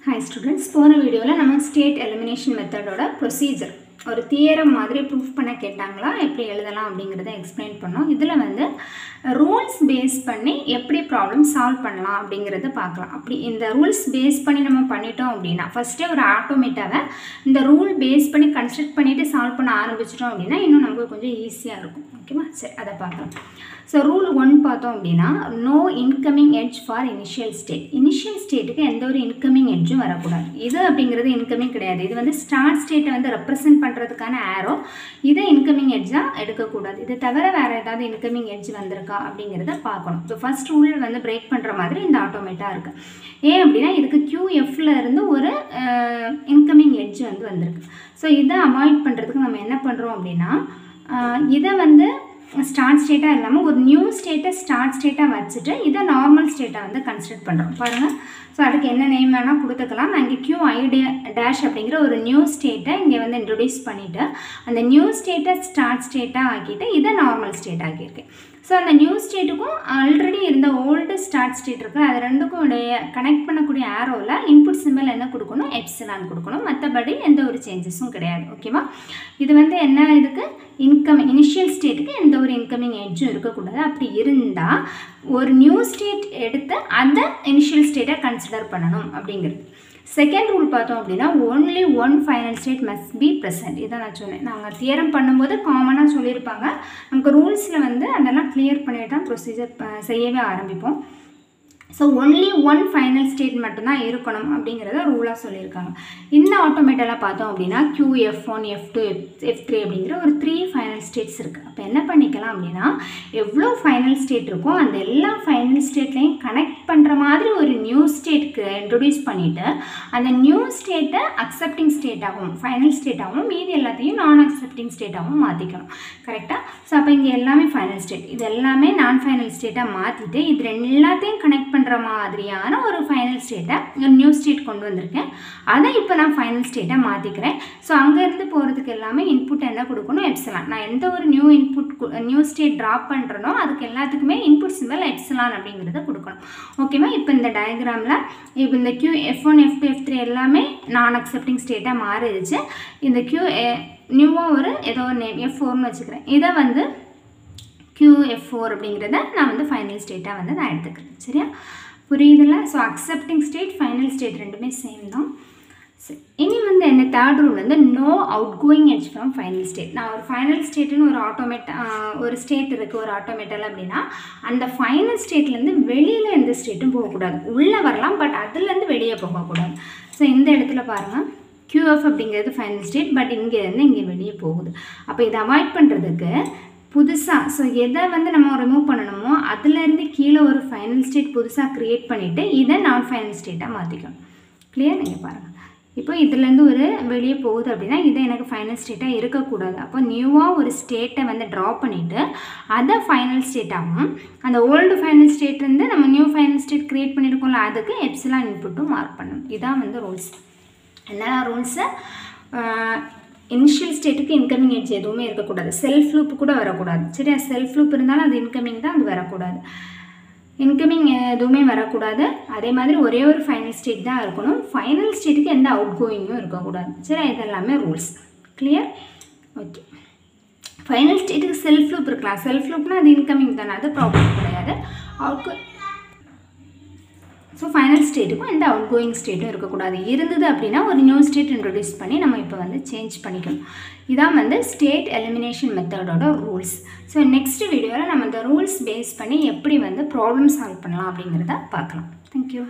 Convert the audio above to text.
Hi students, போன வீடியோல நம்ம ஸ்டேட் எலிமினேஷன் மெத்தடோட ப்ரொசீஜர் ஒரு தியரம் மாதிரி ப்ரூஃப் பண்ண கேட்டாங்களா எப்படி எழுதலாம் அப்படிங்கறத எக்ஸ்பிளைன் பண்ணோம். இதுல வந்து ரூல்ஸ் பேஸ் பண்ணி எப்படி ப்ராப்ளம் சால்வ் பண்ணலாம் அப்படிங்கறத பார்க்கலாம். அப்படி இந்த ரூல்ஸ் பேஸ் பண்ணி நம்ம பண்ணிட்டோம் அப்படினா ஃபர்ஸ்ட் ஒரு ஆட்டோமேட்டாவை இந்த ரூல் பேஸ் பண்ணி கன்ஸ்ட்ரக்ட் பண்ணிட்டு சால்வ் பண்ண ஆரம்பிச்சிட்டோம் அப்படினா இன்னும் நமக்கு கொஞ்சம் ஈஸியா இருக்கும். ஓகேவா? சரி அத பார்க்கலாம். So rule 1 பார்த்தோம் அப்படினா no incoming edge for initial state. Initial stateக்கு எந்த ஒரு incoming edgeம் வரக்கூடாது. இது அப்படிங்கிறது incoming கிடையாது. இது வந்து start state வந்து represent பண்றதுக்கான arrow. இது incoming edge-ஆ எடுக்க கூடாது. இது தவிர வேற ஏதாவது incoming edge வந்திருக்கா அப்படிங்கறத பார்க்கணும். So first rule வந்து break பண்ற மாதிரி இந்த ஆட்டோமேட்டா இருக்கு. ஏன் அப்படினா இதுக்கு QF ல இருந்து ஒரு incoming edge வந்து வந்திருக்கு. So இத அவாய்ட் பண்றதுக்கு நம்ம என்ன பண்றோம் அப்படினா இத வந்து ஸ்டார்ட் ஸ்டேட்டா இல்லாம ஒரு நியூ ஸ்டேட்டை ஸ்டார்ட் ஸ்டேட்டா வச்சிட்டு இத நார்மல் ஸ்டேட்டா வந்து கன்சிடர் பண்றோம். பாருங்க. சோ அதுக்கு என்ன நேம் வேணா கொடுத்துக்கலாம். நான் இங்க qi' அப்படிங்கற ஒரு நியூ ஸ்டேட்டை இங்க வந்து இன்ட்ரோ듀ஸ் பண்ணிட்டு அந்த நியூ ஸ்டேட்டை ஸ்டார்ட் ஸ்டேட்டா ஆக்கிட்டு இத நார்மல் ஸ்டேட் ஆக்கியிருக்கேன். சோ அந்த நியூ ஸ்டேட்டுக்கும் ஆல்ரெடி இருந்த ஓல்ட் ஸ்டார்ட் ஸ்டேட் இருக்கு. அது ரெண்டுக்கும் இடையே கனெக்ட் பண்ணக்கூடிய ஆரோல இன்புட் சிம்பல் என்ன கொடுக்கணும்? எப்சிலான் கொடுக்கணும். மத்தபடி எந்த ஒரு சேஞ்சஸும் கிடையாது. ஓகேவா? இது வந்து என்ன இதுக்கு இன்கமிங் இனிஷியல் ஸ்டேட்டுக்கு எந்த ஒரு இன்கமிங் எட்ஜும் இருக்கக்கூடாது. அப்படி இருந்தா ஒரு நியூ ஸ்டேட் எடுத்து அந்த இனிஷியல் ஸ்டேட்டை கன்சிடர் பண்ணணும் அப்படிங்கிறது. செகண்ட் ரூல் பார்த்தோம் அப்படின்னா only one final state must be present. இதை நான் சொன்னேன். நாங்கள் தியரம் பண்ணும்போது காமனாக சொல்லியிருப்பாங்க. நமக்கு ரூல்ஸில் வந்து அதெல்லாம் கிளியர் பண்ணிட்டு தான் ப்ரொசீஜர் செய்யவே ஆரம்பிப்போம். So only one final state மட்டும்தான் இருக்கணும் அப்படிங்கிறத ரூலாக சொல்லியிருக்காங்க. இந்த ஆட்டோமேட்டலாக பார்த்தோம் அப்படின்னா QF1, F2, F3 அப்படிங்கிற ஒரு 3 ஃபைனல் ஸ்டேட்ஸ் இருக்குது. அப்போ என்ன பண்ணிக்கலாம் அப்படின்னா எவ்வளோ ஃபைனல் ஸ்டேட் இருக்கோ அந்த எல்லா ஃபைனல் ஸ்டேட்லையும் கனெக்ட் பண்ணுற மாதிரி ஒரு நியூ ஸ்டேட்க்கு இன்ட்ரொடியூஸ் பண்ணிவிட்டு அந்த நியூ ஸ்டேட்டை அக்செப்டிங் ஸ்டேட்டாகவும் ஃபைனல் ஸ்டேட்டாகவும் மீதி எல்லாத்தையும் நான் அக்செப்டிங் ஸ்டேட்டாகவும் மாற்றிக்கணும். கரெக்டாக? ஸோ அப்போ இங்கே எல்லாமே ஃபைனல் ஸ்டேட், இது எல்லாமே நான் ஃபைனல் ஸ்டேட்டாக மாற்றிட்டு இது எல்லாத்தையும் கனெக்ட் பண்ணுற மாதிரியான ஒரு ஃபைனல் ஸ்டேட்டை நியூ ஸ்டேட் கொண்டு வந்திருக்கேன். அதை இப்போ நான் ஃபைனல் ஸ்டேட்டை மாற்றிக்கிறேன். ஸோ அங்கேருந்து போகிறதுக்கு எல்லாமே இன்புட் என்ன கொடுக்கணும்? எப்சிலான். நான் எந்த ஒரு நியூ ஸ்டேட் ட்ராப் பண்ணுறனோ அதுக்கு எல்லாத்துக்குமே இன்புட் சிம்பல் எப்சிலான் அப்படிங்கிறத கொடுக்கணும். ஓகேவா? இப்போ இந்த டயக்ராமில் இப்போ இந்த QF1, F2, F3 எல்லாமே நான் அக்செப்டிங் ஸ்டேட்டாக மாறிடுச்சு. இந்த நியூவாக ஒரு ஏதோ ஒரு நேம் F4ன்னு வச்சுக்கிறேன். இதை வந்து QF4 அப்படிங்கிறத நான் வந்து ஃபைனல் ஸ்டேட்டாக வந்து நான் எடுத்துக்கிறேன். சரியா? புரியுதுல்ல? So accepting state final state ரெண்டுமே சேம் தான். இனி வந்து என்ன தேர்ட் ரூல் வந்து no out going edge from final state. நான் ஒரு ஃபைனல் ஸ்டேட்டுன்னு ஒரு ஸ்டேட் இருக்குது ஒரு ஆட்டோமேட்டல் அப்படின்னா அந்த ஃபைனல் ஸ்டேட்லேருந்து வெளியில் எந்த ஸ்டேட்டும் போகக்கூடாது. உள்ளே வரலாம், பட் அதுலேருந்து வெளியே போகக்கூடாது. ஸோ இந்த இடத்துல பாருங்கள், QF அப்படிங்கிறது ஃபைனல் ஸ்டேட், பட் இங்கேருந்து இங்கே வெளியே போகுது. அப்போ இதை அவாய்ட் பண்ணுறதுக்கு புதுசாக ஸோ எதை வந்து நம்ம ரிமூவ் பண்ணணுமோ அதுலேருந்து கீழே ஒரு ஃபைனல் ஸ்டேட் புதுசாக க்ரியேட் பண்ணிவிட்டு இதை நான் ஃபைனல் ஸ்டேட்டாக மாற்றிக்கணும். கிளியர்? நீங்கள் பாருங்கள். இப்போ இதுலேருந்து ஒரு வெளியே போகுது அப்படின்னா இதை எனக்கு ஃபைனல் ஸ்டேட்டாக இருக்கக்கூடாது. அப்போ நியூவாக ஒரு ஸ்டேட்டை வந்து ட்ரா பண்ணிவிட்டு அதை ஃபைனல் ஸ்டேட்டாகவும் அந்த ஓல்டு ஃபைனல் ஸ்டேட்லேருந்து நம்ம நியூ ஃபைனல் ஸ்டேட் க்ரியேட் பண்ணியிருக்கோம்ல அதுக்கு எப்சிலான் இன்புட்டும் மார்க் பண்ணணும். இதான் வந்து ரூல்ஸ். என்னென்ன ரூல்ஸு? இனிஷியல் ஸ்டேட்டுக்கு இன்கமிங் எட்ஜ் எதுவுமே இருக்கக்கூடாது. செல்ஃப் லூப் கூட வரக்கூடாது. சரியா? செல்ஃப் லூப் இருந்தாலும் அது இன்கமிங் தான், அது வரக்கூடாது. இன்கமிங் எதுவுமே வரக்கூடாது. அதே மாதிரி ஒரே ஒரு ஃபைனல் ஸ்டேட் தான் இருக்கணும். ஃபைனல் ஸ்டேட்டுக்கு எந்த அவுட் கோயிங்கும் இருக்கக்கூடாது. சரி, இதெல்லாமே ரூல்ஸ். கிளியர்? ஓகே. ஃபைனல் ஸ்டேட்டுக்கு செல்ஃப் லூப் இருக்கலாம். செல்ஃப் லூப்னா அது இன்கமிங் தானே, அது ப்ராப்ளம் கிடையாது. ஸோ ஃபைனல் ஸ்டேட்டுக்கும் எந்த அவுட் கோயிங் ஸ்டேட்டும் இருக்கக்கூடாது. இருந்தது அப்படின்னா ஒரு நியூ ஸ்டேட் இன்ட்ரொடியூஸ் பண்ணி நம்ம இப்போ வந்து சேஞ்ச் பண்ணிக்கணும். இதான் வந்து ஸ்டேட் எலிமினேஷன் மெத்தடோட ரூல்ஸ். ஸோ நெக்ஸ்ட் வீடியோவில் நம்ம இந்த ரூல்ஸ் பேஸ் பண்ணி எப்படி வந்து ப்ராப்ளம் சால்வ் பண்ணலாம் அப்படிங்கிறத பார்க்கலாம். தேங்க்யூ.